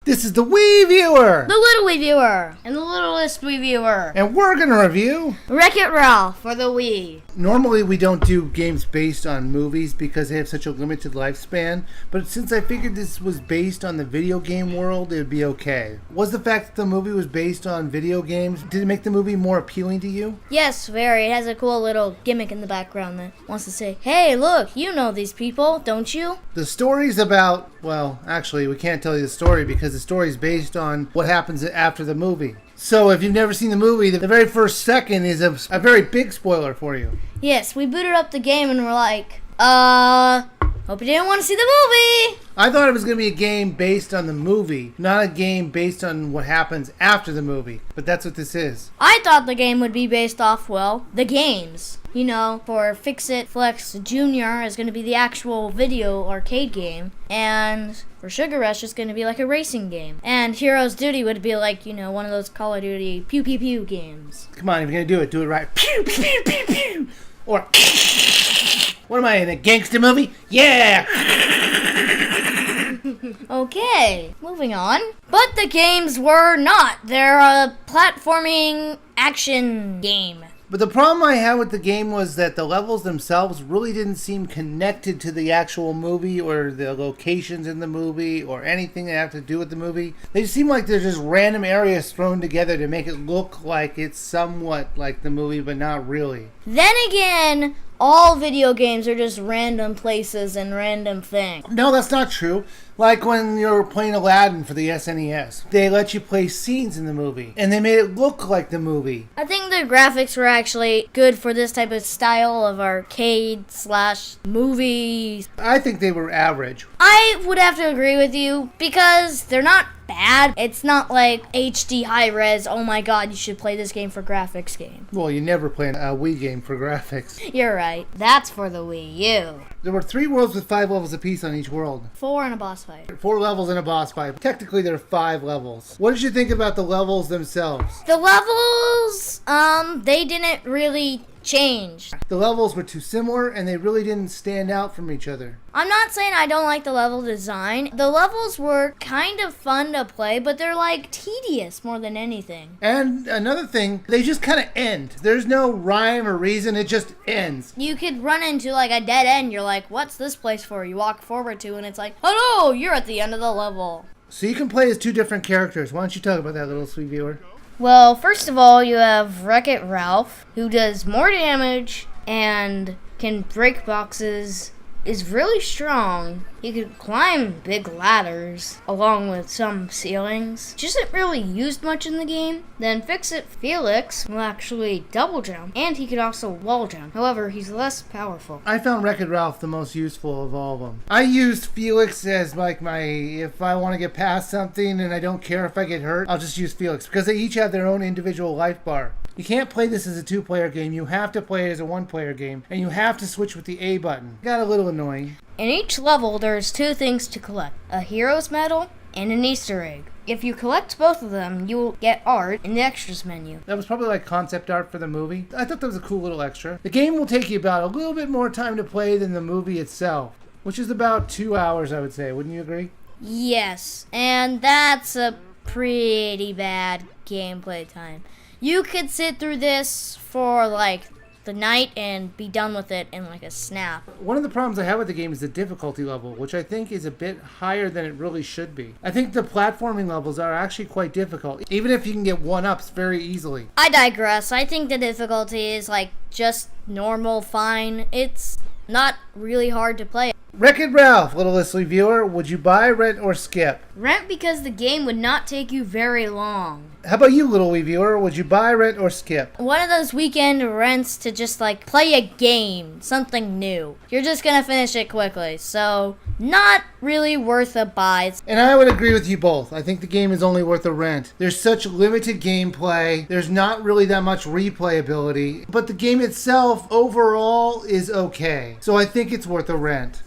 This is the Wii Viewer! The Little Wii Viewer! And the Littlest Wii Viewer! And we're gonna review Wreck-It Ralph for the Wii. Normally we don't do games based on movies because they have such a limited lifespan, but since I figured this was based on the video game world, it would be okay. Was the fact that the movie was based on video games, did it make the movie more appealing to you? Yes, very. It has a cool little gimmick in the background that wants to say, hey, look, you know these people, don't you? The story's about, well, actually we can't tell you the story because the story's based on what happens after the movie. So if you've never seen the movie, the very first second is a very big spoiler for you. Yes, we booted up the game and we're like, hope you didn't want to see the movie. I thought it was going to be a game based on the movie, not a game based on what happens after the movie. But that's what this is. I thought the game would be based off, well, the games. You know, for Fix-It Flex Jr. is going to be the actual video arcade game. And for Sugar Rush, it's going to be like a racing game. And Heroes Duty would be like, you know, one of those Call of Duty pew pew pew games. Come on, if you're going to do it right. Pew pew pew pew. Or, what am I, in a gangster movie? Yeah! Okay, moving on. But the games were not. They're a platforming action game. But the problem I had with the game was that the levels themselves really didn't seem connected to the actual movie or the locations in the movie or anything that have to do with the movie. They seem like they're just random areas thrown together to make it look like it's somewhat like the movie, but not really. Then again, all video games are just random places and random things. No, that's not true. Like when you're playing Aladdin for the SNES. They let you play scenes in the movie, and they made it look like the movie. I think the graphics were actually good for this type of style of arcade/movies. I think they were average. I would have to agree with you because they're not bad. It's not like HD high res, oh my god, you should play this game for graphics game. Well, you never play a Wii game for graphics. You're right. That's for the Wii U. There were 3 worlds with 5 levels apiece on each world. 4 and a boss fight. 4 levels and a boss fight. Technically, there are 5 levels. What did you think about the levels themselves? The levels, they didn't really change. The levels were too similar, and they really didn't stand out from each other. I'm not saying I don't like the level design. The levels were kind of fun to play, but they're like tedious more than anything. And another thing, they just kind of end. There's no rhyme or reason, it just ends. You could run into like a dead end. You're like, what's this place for? You walk forward to and it's like, hello, you're at the end of the level. So you can play as 2 different characters. Why don't you talk about that, little sweet viewer? Well, first of all, you have Wreck-It Ralph, who does more damage and can break boxes, is really strong. He could climb big ladders along with some ceilings, which isn't really used much in the game. Then Fix-It Felix will actually double jump, and he could also wall jump. However, he's less powerful. I found Wreck-It Ralph the most useful of all of them. I used Felix as like if I want to get past something and I don't care if I get hurt, I'll just use Felix because they each have their own individual life bar. You can't play this as a 2-player game. You have to play it as a 1-player game, and you have to switch with the A button. Got a little annoying. In each level, there's 2 things to collect: a hero's medal and an Easter egg. If you collect both of them, you will get art in the extras menu. That was probably like concept art for the movie. I thought that was a cool little extra. The game will take you about a little bit more time to play than the movie itself, which is about 2 hours, I would say. Wouldn't you agree? Yes, and that's a pretty bad gameplay time. You could sit through this for like the night and be done with it in like a snap. One of the problems I have with the game is the difficulty level, which I think is a bit higher than it really should be. I think the platforming levels are actually quite difficult, even if you can get 1-ups very easily. I digress. I think the difficulty is like just normal, fine. It's not really hard to play. Wreck-It Ralph, little Leslie viewer, would you buy, rent, or skip? Rent because the game would not take you very long. How about you, little Wii viewer? Would you buy, rent, or skip? One of those weekend rents to just like play a game, something new. You're just gonna finish it quickly, so not really worth a buy. And I would agree with you both. I think the game is only worth a rent. There's such limited gameplay. There's not really that much replayability. But the game itself, overall, is okay. So I think it's worth a rent.